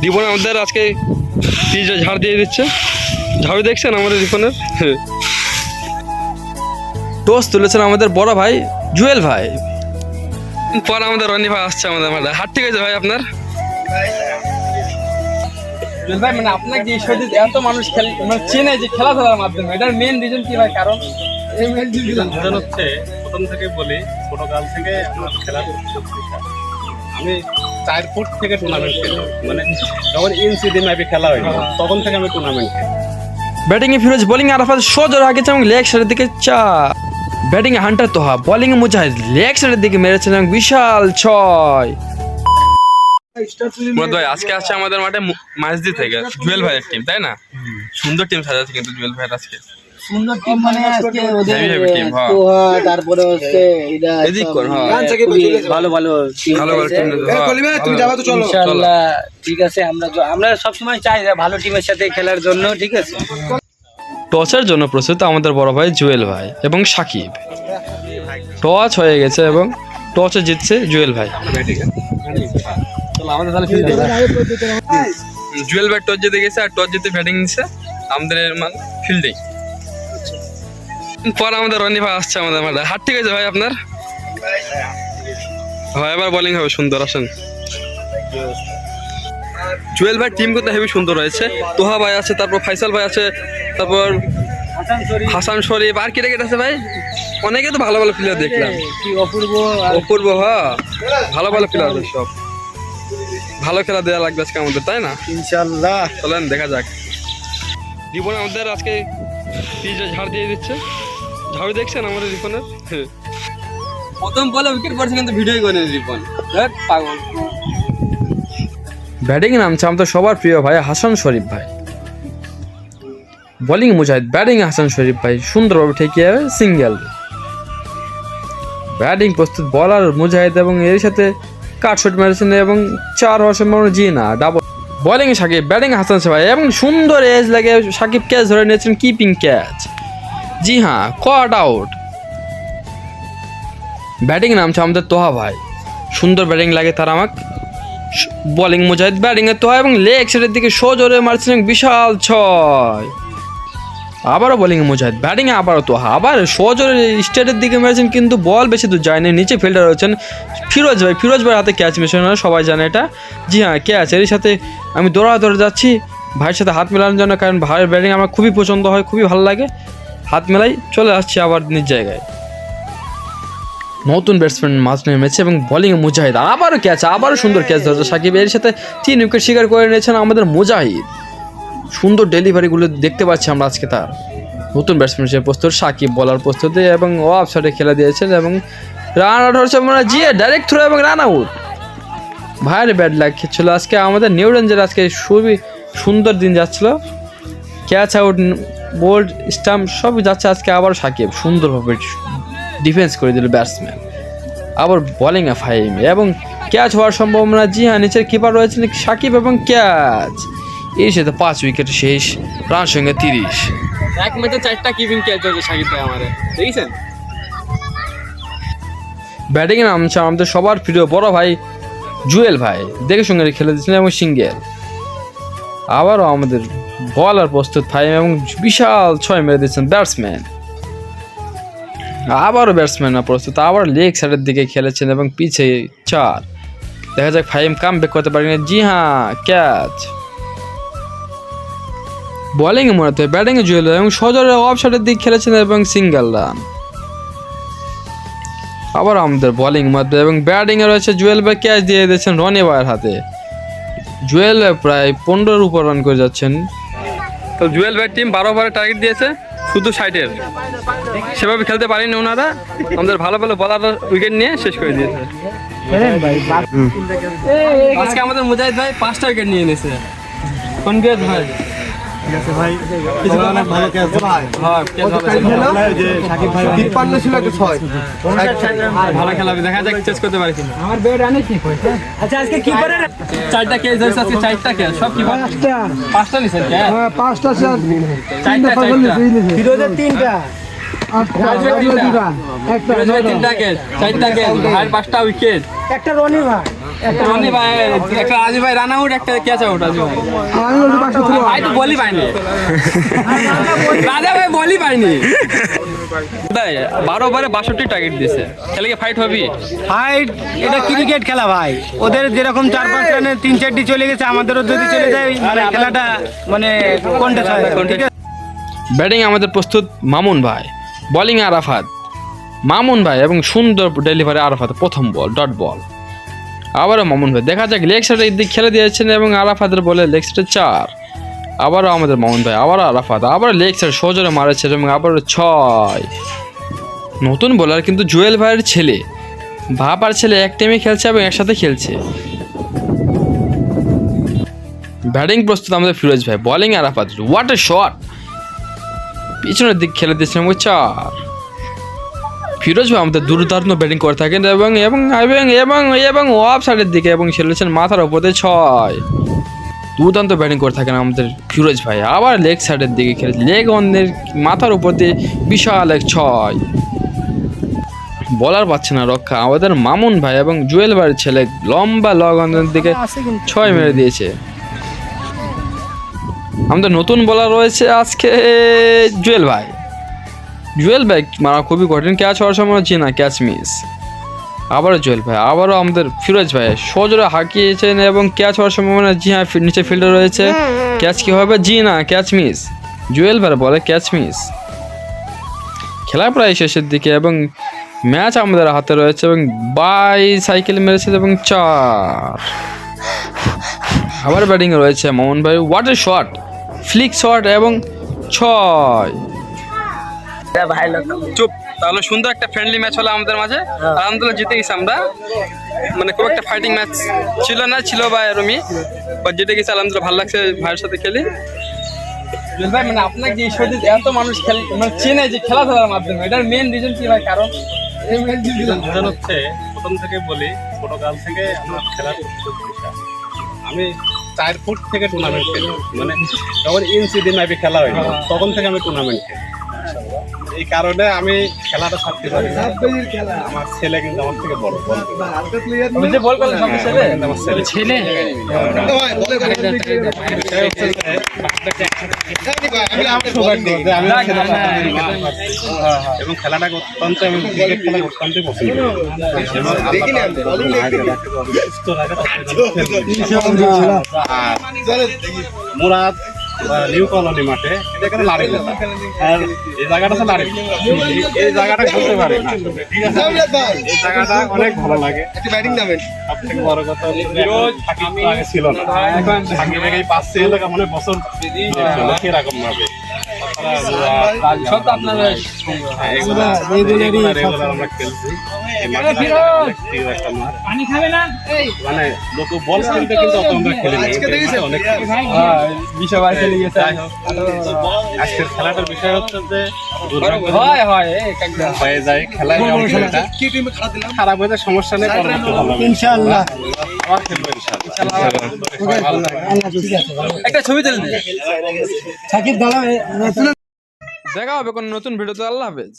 রিপন আমাদের আজকে পিচ ঝাড় দিয়ে দিচ্ছে। ঝাড়ু দেখছেন আমাদের রিপনের। টস তুলেছেন আমাদের বড় ভাই জুয়েল ভাই। পর আমাদের রনি ভাই আসছে আমাদের মাঠে। হাট ঠিক আছে ভাই আপনার? জুয়েল ভাই মানে আপনাকে যে শরীর এত মানুষ মানে চেনে যে খেলাধুলার মাধ্যমে, এটার মেন রিজন কি ভাই? কারণ এই মেন রিজন হচ্ছে প্রথম থেকে বলি, ছোটকাল থেকে আমার খেলার আমি 4 ফুট থেকে টুর্নামেন্ট খেলি, মানে যখন ইনসিডি ম্যাপে খেলা হয় তখন থেকে আমি টুর্নামেন্ট খেলি। ব্যাটিং এ ফিরোজ, বোলিং এ আরাফাত সোজা আগেছে এবং লেগ সাইডের দিকে ব্যাটিং এ হান্টার তোহা, বোলিং এ মুজাহিদ লেগ সাইডের দিকে মেরেছেন এবং বিশাল 6। মুরাদ ভাই আজকে আসছে আমাদের মাঠে মাঝদি থেকে জুয়েল ভাইয়ের টিম, তাই না? সুন্দর টিম সাজাচ্ছে কিন্তু জুয়েল ভাইয়ের আজকে সুন্দর টিম, মানে আজকে ওদের হেভি টিম। হ্যাঁ, তারপরে হচ্ছে এটা এদিক কর। হ্যাঁ, ভালো ভালো টিম, ভালো ভালো টিম। তুমি যাবা তো চলো ইনশাআল্লাহ ঠিক আছে। আমরা সব সময় চাই যে ভালো টিমের সাথে খেলার জন্য, ঠিক আছে। টসের জন্য প্রস্তুত আমাদের বড় ভাই জুয়েল ভাই এবং সাকিব। টস হয়ে গেছে এবং টসে জিতছে জুয়েল ভাই। জুয়েল ভাই টস জিতে গেছে আর টস জিতে ব্যাটিং নিচ্ছে আমাদের ফিল্ডিং। পর আমাদের রনি ভাই আসছে আমাদের মাঠে। হাট ঠিক আছে ভাই আপনার? হয় এবার বোলিং হবে সুন্দর। আসেন জুয়েল ভাই টিম কিন্তু হেভি সুন্দর রয়েছে। তোহা ভাই আছে, তারপর ফাইসাল ভাই আছে, তারপর হাসান শরীফ, আর কেটে আছে ভাই অনেকে তো ভালো ভালো প্লেয়ার দেখলাম। কি অপূর্ব। হ্যাঁ, ভালো ভালো প্লেয়ার সব। ভালো খেলা দেওয়া লাগবে আজকে আমাদের, তাই না? ইনশাআল্লাহ চলেন দেখা যাক। রিপন আমাদের আজকে পিচে ঝাড় দিয়ে দিচ্ছে। ঝাড়ু দেখছেন আমাদের রিপনের। প্রথম বলে উইকেট পড়ছে কিন্তু ভিডিও করে রিপন পাগল। ব্যাটিং নামছে আমাদের সবার প্রিয় ভাই হাসান শরীফ ভাই। বোলিং মুজাহিদ, ব্যাটিং হাসান শরীফ ভাই সুন্দরভাবে ঠেকিয়ে সিঙ্গেল। ব্যাটিং প্রস্তুত বলার মুজাহিদ এবং এর সাথে কাট শট মেরেছেন এবং 4 হওয়ার সম্ভাবনা না ডাবল। বোলিং এ সাকিব, ব্যাটিং হাসান ভাই এবং সুন্দর এজ লাগে সাকিব ক্যাচ ধরে নিয়েছেন, কিপিং ক্যাচ। জি হ্যাঁ, কট আউট। ব্যাটিং নামছে আমাদের তোহা ভাই, সুন্দর ব্যাটিং লাগে তার আমাকে। বোলিং মুজাহিদ, ব্যাটিং এ তোহা এবং লেগ সাইডের দিকে জোরে মারছেন বিশাল 6। আবারও বোলিং মুজাহিদ, ব্যাটিং এ আবারও তোহা, আবার জোরে স্টেটের দিকে মেরেছেন কিন্তু বল বেশি দূর যায়নি। নিচে ফিল্ডার রয়েছেন ফিরোজ ভাই। ফিরোজ ভাইয়ের হাতে ক্যাচ মিশন, সবাই জানে এটা। জি হ্যাঁ, ক্যাচ। এর সাথে আমি দৌড়ে যাচ্ছি ভাইয়ের সাথে হাত মেলানোর জন্য, কারণ ভাইয়ের ব্যাটিং আমার খুবই পছন্দ হয়, খুবই ভালো লাগে। হাত মেলাই চলে আসছি আবার নিজ জায়গায়। নতুন ব্যাটসম্যান মাঝ নেমেছে এবং বোলিংয়ে মুজাহিদ, আবারও ক্যাচ, আবারও সুন্দর ক্যাচ ধরেছে সাকিব। এর সাথে 3 উইকেট শিকার করে নিয়েছেন আমাদের মুজাহিদ। সুন্দর ডেলিভারিগুলো দেখতে পাচ্ছি আমরা আজকে তার। নতুন ব্যাটসম্যান হিসেবে প্রস্তুত সাকিব, বলার প্রস্তুতি এবং অফ সাইডে খেলা দিয়েছেন এবং রান আউট হচ্ছে মানে জিয়ে ডাইরেক্ট থ্রো এবং রান আউট। ভাইয়ের ব্যাট লাগ ছিল আজকে আমাদের নিউ রেঞ্জের। আজকে খুবই সুন্দর দিন যাচ্ছিল, ক্যাচ আউট, বোল্ড, স্টাম্প সবই যাচ্ছে আজকে। আবার সাকিব সুন্দরভাবে ডিফেন্স করে দিল ব্যাটসম্যান। আবার বোলিংয়ে ফাইম এবং ক্যাচ হওয়ার সম্ভাবনা। জি হ্যাঁ, নিচের কিপার রয়েছেন সাকিব এবং ক্যাচ। এর সাথে 5 উইকেট শেষ, রান সঙ্গে 30। এক ম্যাচে 4টা কিপিং ক্যাচ হয়েছে সাকিব ভাই আমাদের, দেখেছেন? ব্যাটিং এ নামছে আমাদের সবার প্রিয় বড় ভাই জুয়েল ভাই, দেখে সঙ্গে খেলে দিচ্ছেন এবং সিঙ্গেল। আবারও আমাদের বলার প্রস্তুত ফাইম এবং বিশাল 6 মেরে দিচ্ছেন ব্যাটসম্যান। আবারও ব্যাটসম্যান প্রস্তুত, আবার লেগ সাইডের দিকে খেলেছেন এবং পিছে 4। দেখা যাক ফাইম কাম ব্যাক করতে পারেনি। জি হ্যাঁ, ক্যাচ। বোলিংয়ে মনে হয়, ব্যাটিংয়ে জুয়েল এবং সজোরে অফ সাইডের দিকে খেলেছেন এবং সিঙ্গেল রান। আবার আমাদের বোলিং মধ্যে এবং ব্যাটিংয়ে রয়েছে জুয়েল ভাই, ক্যাচ দিয়ে দিয়েছেন রনি ভাইয়ের হাতে। জুয়েল ভাই প্রায় 15-এর উপর রান করে যাচ্ছেন। তো জুয়েল ভাই টিম 12 ওভারে টার্গেট দিয়েছে, শুধু 60-এর। সেভাবে খেলতে পারেনি ওনারা, আমাদের ভালো ভালো বলার উইকেট নিয়ে শেষ করে দিয়েছে। আজকে আমাদের মুজাহিদ ভাই 5টা উইকেট নিয়ে নিয়েছে। কনগ্রেট ভাই। ঠিক আছে ভাই, অনেক ভালো ক্যাচ ভাই। হ্যাঁ, ক্যাচ ভালো যে সাকিব ভাই 53 ছিল একটা 6। ভালো খেলা, দেখা যাক চেস করতে পারে কিনা। আমার বেড রানে কি হইছে? আচ্ছা আজকে কিপারের 4টা ক্যাচ ধরেছে আজকে, 4টা ক্যাচ সব কিপার। 5টা নিছেন ক্যাচ? হ্যাঁ 5টা স্যার, 4টা ফিরোজের 3টা, একটা 3টা ক্যাচ, 4টা ক্যাচ আর 5টা উইকেট। একটা রনি ভাই। রনি ভাই একটা রাজু ভাই রান আউট একটা ক্যাচ আউট রাজু ভাই আমি বলছি 500 ছিল ভাই তো বলই পাইনি রাজা ভাই বলই পাইনি ভাই 12 ওভারে 62 টার্গেট দিয়েছে খেলে কি ফাইট হবে ফাইট এটা ক্রিকেট খেলা ভাই, ওদের যেরকম 4-5 রানে 3-4টি চলে গেছে, আমাদেরও যদি চলে যায় মানে খেলাটা মানে কন্টেস্ট হয়, ঠিক আছে। ব্যাটিং আমাদের প্রস্তুত মামুন ভাই, বোলিং আরাফাত, মামুন ভাই এবং সুন্দর ডেলিভারি আরাফাত, প্রথম বল ডট বল, আবারও মামুন ভাই, দেখা যাক লেগ সাইডে দিক খেলে দিয়েছেন এবং আরাফাতের বলে লেগ সাইডে 4, আবারও আমাদের মামুন ভাই, আবারও আরাফাত, আবার লেগ সাইড সজোরে মারেছে এবং আবারও 6। নতুন বোলার কিন্তু জুয়েল ভাইয়ের ছেলে, ভাপার ছেলে এক টিমে খেলছে এবং একসাথে খেলছে। ব্যাটিং প্রস্তুত আমাদের ফিরোজ ভাই, bowling Arafat, what a shot, পিছনের দিক খেলে দিয়েছেন এবং 4। ফিরোজ ভাই আমাদের দুর্দান্ত ব্যাটিং করে থাকেন এবং এবং এবং এবং এবং অফ সাইডের দিকে এবং খেলেছেন মাথার উপর দিয়ে 6। দুর্দান্ত ব্যাটিং করে থাকেন আমাদের ফিরোজ ভাই, আবার লেগ সাইডের দিকে খেলে লেগ অনের মাথার উপর দিয়ে বিশাল এক 6। বলার পাচ্ছে না রক্ষা আমাদের মামুন ভাই এবং জুয়েল ভাইয়ের ছেলে, লম্বা লগ অনের দিকে 6 মেরে দিয়েছে। আমাদের নতুন বলার রয়েছে আজকে জুয়েল ভাই, জুয়েল ভাই মারা খুবই কঠিন, ক্যাচ হওয়ার সময় জি না ক্যাচ মিস, আবারও জুয়েল ভাই, আবারও আমাদের ফিরোজ ভাই সজোরে হাঁকিয়েছেন এবং ক্যাচ হওয়ার সময় মানে জি হ্যাঁ নিচে ফিল্ডার রয়েছে, ক্যাচ কি হবে জি না ক্যাচ মিস, জুয়েল ভাই বলে ক্যাচ মিস। খেলা প্রায় শেষের দিকে এবং ম্যাচ আমাদের হাতে রয়েছে এবং সাইকেল মেরেছে এবং 4। আবার ব্যাটিংয়ে রয়েছে মামুন ভাই, what a shot, Flick shot এবং 6। চুপ, তাহলে সুন্দর একটা ফ্রেন্ডলি ম্যাচ হলো আমাদের মাঝে, আলহামদুলিল্লাহ জিতে গেছি আমরা, মানে খুব একটা ফাইটিং ম্যাচ ছিল না, ছিল বা এরমই, বাট জিতে গেছি আলহামদুলিল্লাহ, ভালো লাগছে ভাইয়ের সাথে খেলি। ভাই মানে আপনাকে এই শোতে এত মানুষ খেলে মানে চেনে যে খেলাধুলার মাধ্যমে, এটার মেন রিজন কি ভাই? কারণ এই মেন রিজন হচ্ছে প্রথম থেকে বলি, ছোটকাল থেকে আমার খেলার খুব নেশা। আমি 4 ফুট থেকে টুর্নামেন্ট খেলি, মানে যখন ইঞ্চি দিয়ে ম্যাপে খেলা হয় তখন থেকে আমি টুর্নামেন্ট খেলি। এই কারণে আমি খেলাটা ছাড়তে পারি না। আমার ছেলে কিন্তু আমার থেকে বড়, বল করলেন সব ছেলে আমার ছেলে এবং খেলাটাকে অত্যন্ত, আমি ক্রিকেট খেলা অত্যন্ত পছন্দ করি। মুরাদ নিউ কলোনি মাঠে, এটা এখানে লাড়ি খেলা, আর এই জায়গাটা তো লাড়ি, এই জায়গাটা খেলতে পারে না, এই জায়গাটা অনেক ভালো লাগে। সব থেকে বড় কথা আগে ছিল না, এখন সাকিব এই 5-6 এলাকা মনে বছর এরকম ভাবে আমরা খেলছি। মানে লোক বল খেলতে কিন্তু অত আমরা খেলি না, অনেক আজকের খেলাটার বিষয় হচ্ছে যে হয়ে যায় খেলায় খারাপ হয়ে যায়, সমস্যা নেই, ইনশাআল্লাহ আবার খেলবো ইনশাআল্লাহ। একটা ছবি তুলে দেখা হবে কোন নতুন ভিডিওতে। আল্লাহ হাফেজ।